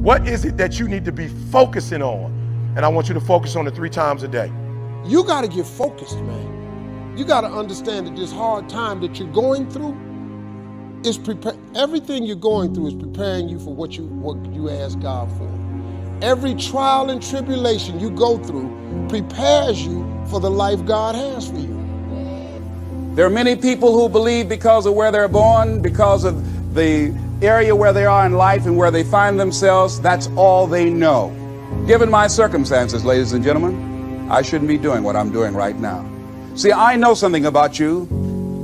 What is it that you need to be focusing on? And I want you to focus on it 3 times a day. You got to get focused, man. You got to understand that this hard time that you're going through is everything you're going through is preparing you for what you ask God for. Every trial and tribulation you go through prepares you for the life God has for you. There are many people who believe because of where they're born, because of the area where they are in life and where they find themselves, that's all they know. Given my circumstances, ladies and gentlemen, I shouldn't be doing what I'm doing right now. See, I know something about you,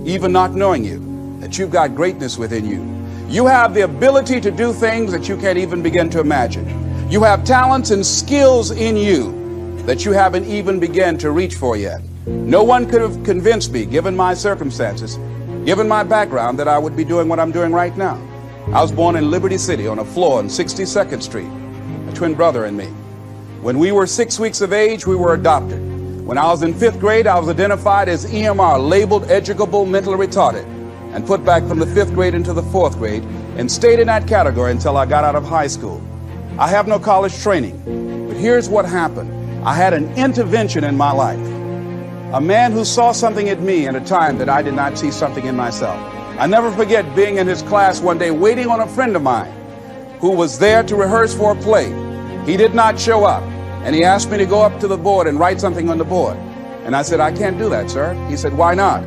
even not knowing you, that you've got greatness within you. You have the ability to do things that you can't even begin to imagine. You have talents and skills in you that you haven't even begun to reach for yet. No one could have convinced me, given my circumstances, given my background, that I would be doing what I'm doing right now. I was born in Liberty City on a floor on 62nd Street, a twin brother and me. When we were 6 weeks of age, we were adopted. When I was in 5th grade, I was identified as EMR, labeled educable mentally retarded, and put back from the 5th grade into the 4th grade and stayed in that category until I got out of high school. I have no college training, but here's what happened. I had an intervention in my life. A man who saw something in me at a time that I did not see something in myself. I never forget being in his class one day waiting on a friend of mine who was there to rehearse for a play. He did not show up, and he asked me to go up to the board and write something on the board. And I said, "I can't do that, sir." He said, "Why not?"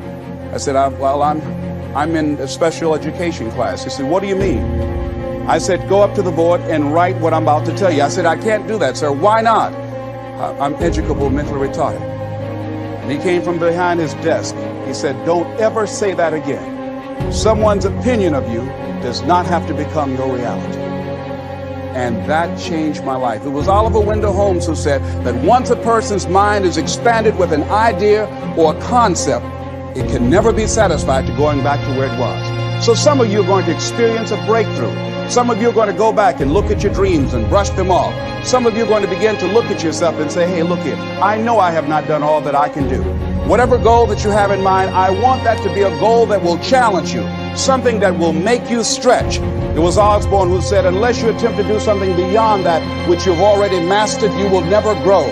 I said, I'm in a special education class." He said, "What do you mean?" I said, "Go up to the board and write what I'm about to tell you." I said, "I can't do that, sir." "Why not?" "I'm educable mentally retarded." And he came from behind his desk. He said, "Don't ever say that again. Someone's opinion of you does not have to become your reality." And that changed my life. It was Oliver Wendell Holmes who said that once a person's mind is expanded with an idea or a concept, it can never be satisfied to going back to where it was. So some of you are going to experience a breakthrough. Some of you are going to go back and look at your dreams and brush them off. Some of you are going to begin to look at yourself and say, "Hey, look here, I know I have not done all that I can do." Whatever goal that you have in mind, I want that to be a goal that will challenge you, something that will make you stretch. It was Osborne who said, unless you attempt to do something beyond that which you've already mastered, you will never grow.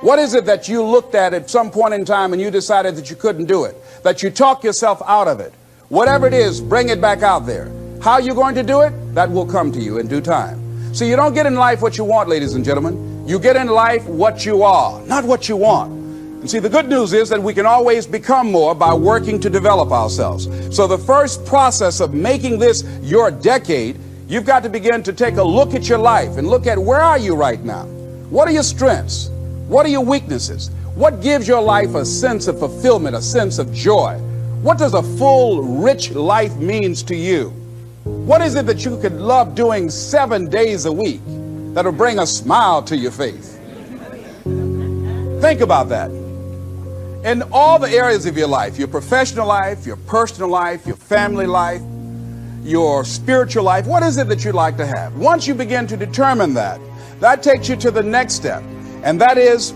What is it that you looked at some point in time and you decided that you couldn't do it, that you talk yourself out of it? Whatever it is, bring it back out there. How you're going to do it, that will come to you in due time. So you don't get in life what you want, ladies and gentlemen. You get in life what you are, not what you want. And see, the good news is that we can always become more by working to develop ourselves. So the first process of making this your decade, you've got to begin to take a look at your life and look at where are you right now? What are your strengths? What are your weaknesses? What gives your life a sense of fulfillment, a sense of joy? What does a full, rich life means to you? What is it that you could love doing 7 days a week that'll bring a smile to your face? Think about that. In all the areas of your life, your professional life, your personal life, your family life, your spiritual life, what is it that you'd like to have? Once you begin to determine that, that takes you to the next step. And that is,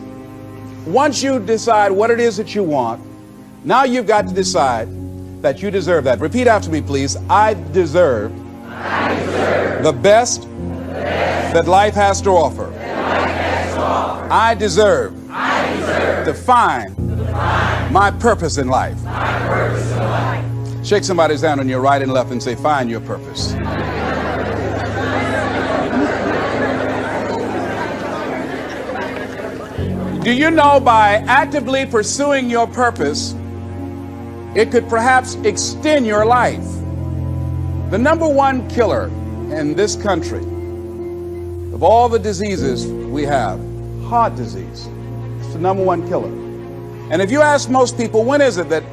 once you decide what it is that you want, now you've got to decide that you deserve that. Repeat after me, please. I deserve the best that life has to offer. I deserve to find my purpose in life. Shake somebody's hand on your right and left and say, find your purpose. Do you know by actively pursuing your purpose, it could perhaps extend your life? The number one killer in this country of all the diseases we have, heart disease. It's the number one killer. And if you ask most people, when is it that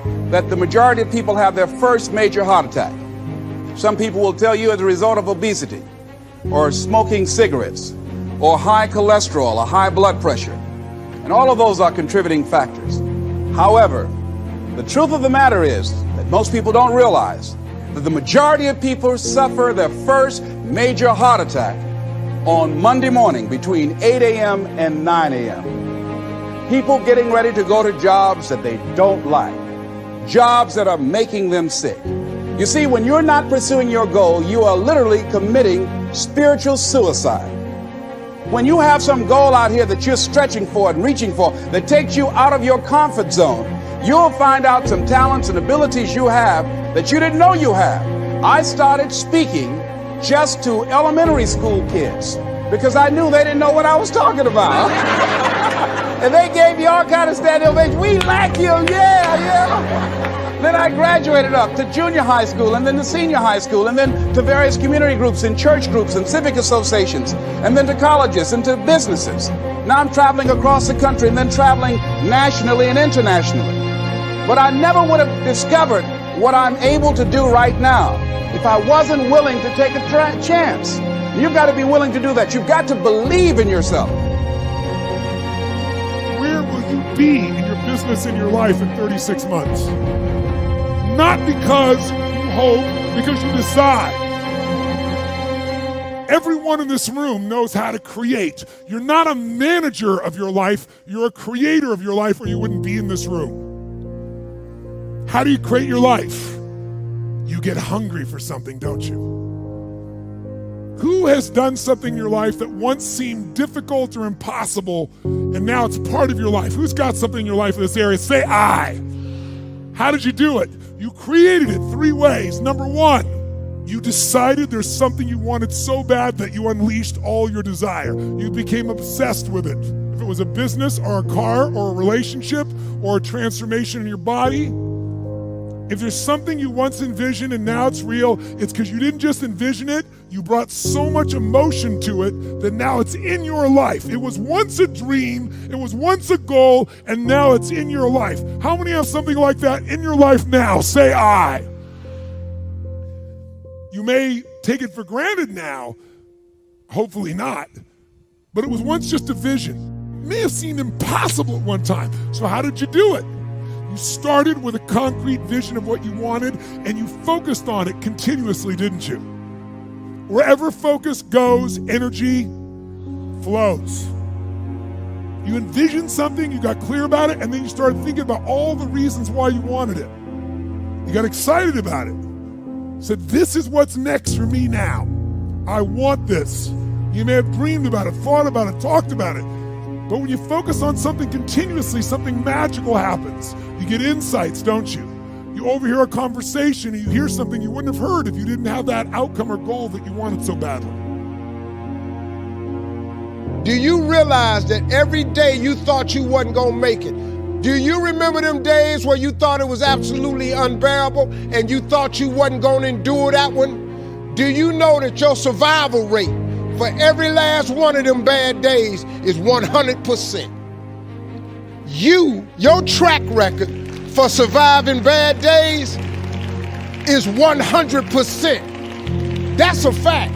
the majority of people have their first major heart attack? Some people will tell you as a result of obesity, or smoking cigarettes, or high cholesterol, or high blood pressure. And all of those are contributing factors. However, the truth of the matter is that most people don't realize that the majority of people suffer their first major heart attack on Monday morning between 8 a.m. and 9 a.m. People getting ready to go to jobs that they don't like, jobs that are making them sick. You see, when you're not pursuing your goal, you are literally committing spiritual suicide. When you have some goal out here that you're stretching for and reaching for that takes you out of your comfort zone, you'll find out some talents and abilities you have that you didn't know you have. I started speaking just to elementary school kids because I knew they didn't know what I was talking about. And they gave me all kind of standing ovation. We like you, yeah. Then I graduated up to junior high school and then to senior high school and then to various community groups and church groups and civic associations and then to colleges and to businesses. Now I'm traveling across the country and then traveling nationally and internationally. But I never would have discovered what I'm able to do right now if I wasn't willing to take a chance. You've got to be willing to do that. You've got to believe in yourself. Where will you be in your business, in your life in 36 months? Not because you hope, because you decide. Everyone in this room knows how to create. You're not a manager of your life, you're a creator of your life, or you wouldn't be in this room. How do you create your life? You get hungry for something, don't you? Who has done something in your life that once seemed difficult or impossible, and now it's part of your life? Who's got something in your life in this area? Say I. How did you do it? You created it 3 ways. Number 1, you decided there's something you wanted so bad that you unleashed all your desire. You became obsessed with it. If it was a business or a car or a relationship or a transformation in your body, if there's something you once envisioned and now it's real, it's because you didn't just envision it, you brought so much emotion to it that now it's in your life. It was once a dream, it was once a goal, and now it's in your life. How many have something like that in your life now? Say I. You may take it for granted now, hopefully not, but it was once just a vision. It may have seemed impossible at one time. So how did you do it? You started with a concrete vision of what you wanted and you focused on it continuously, didn't you? Wherever focus goes, energy flows. You envisioned something, you got clear about it, and then you started thinking about all the reasons why you wanted it. You got excited about it. Said, this is what's next for me now. I want this. You may have dreamed about it, thought about it, talked about it. But when you focus on something continuously, something magical happens. You get insights, don't you? You overhear a conversation and you hear something you wouldn't have heard if you didn't have that outcome or goal that you wanted so badly. Do you realize that every day you thought you wasn't gonna make it? Do you remember them days where you thought it was absolutely unbearable and you thought you wasn't gonna endure that one? Do you know that your survival rate for every last one of them bad days is 100%? Your track record for surviving bad days is 100%. That's a fact.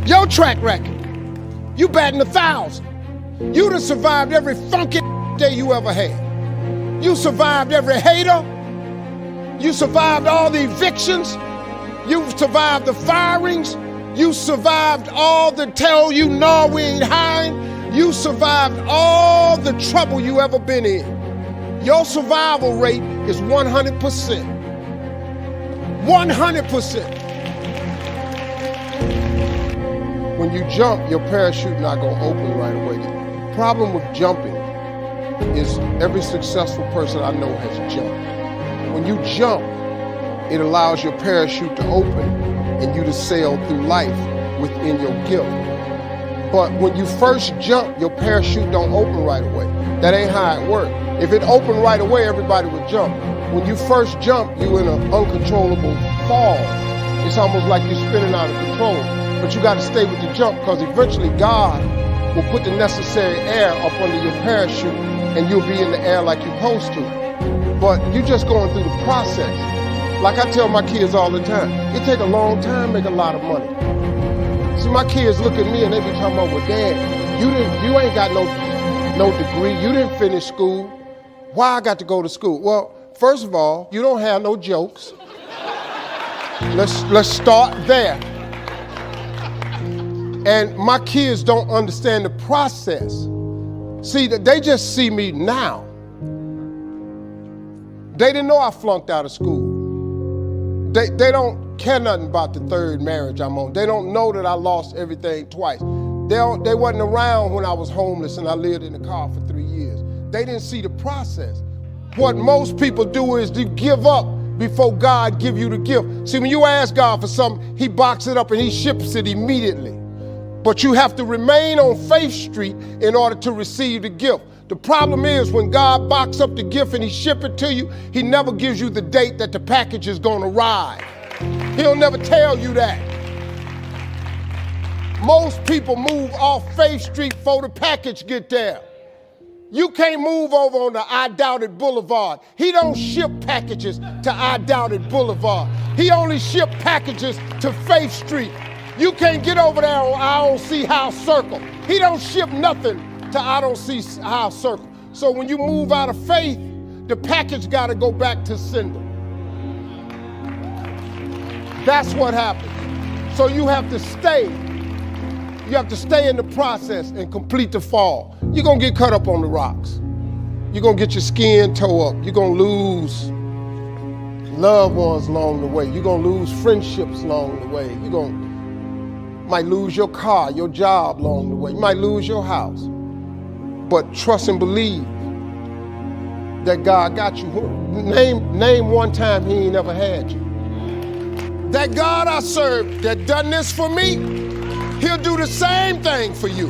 Your track record, you batting 1,000. You'd have survived every funky day you ever had. You survived every hater. You survived all the evictions. You survived the firings. You survived all the tell you no, we ain't hiring. You survived all the trouble you ever been in. Your survival rate is 100%. 100%. When you jump, your parachute not gonna open right away. The problem with jumping is every successful person I know has jumped. When you jump, it allows your parachute to open and you to sail through life within your gift. But when you first jump, your parachute don't open right away. That ain't how it works. If it opened right away, everybody would jump. When you first jump, you're in an uncontrollable fall. It's almost like you're spinning out of control. But you gotta stay with the jump because eventually God will put the necessary air up under your parachute and you'll be in the air like you're supposed to. But you're just going through the process. Like I tell my kids all the time, it take a long time to make a lot of money. See, my kids look at me and they be talking about, well, Dad, you ain't got no degree, you didn't finish school. Why I got to go to school? Well, first of all, you don't have no jokes. Let's start there. And my kids don't understand the process. See, they just see me now. They didn't know I flunked out of school. They don't care nothing about the third marriage I'm on. They don't know that I lost everything twice. They wasn't around when I was homeless and I lived in the car for 3 years. They didn't see the process. What most people do is to give up before God give you the gift. See, when you ask God for something, he boxes it up and he ships it immediately. But you have to remain on Faith Street in order to receive the gift. The problem is when God boxes up the gift and he ship it to you, he never gives you the date that the package is going to arrive. He'll never tell you that. Most people move off Faith Street before the package get there. You can't move over on the I Doubt It Boulevard. He don't ship packages to I Doubt It Boulevard. He only ship packages to Faith Street. You can't get over there on I Don't See How Circle. He don't ship nothing to I Don't See How Circle. So when you move out of faith, the package got to go back to sender. That's what happens. So you have to stay. You have to stay in the process and complete the fall. You're going to get cut up on the rocks. You're going to get your skin toe up. You're going to lose loved ones along the way. You're going to lose friendships along the way. You might lose your car, your job along the way. You might lose your house. But trust and believe that God got you. Name one time he ain't ever had you. That God I serve that done this for me, he'll do the same thing for you.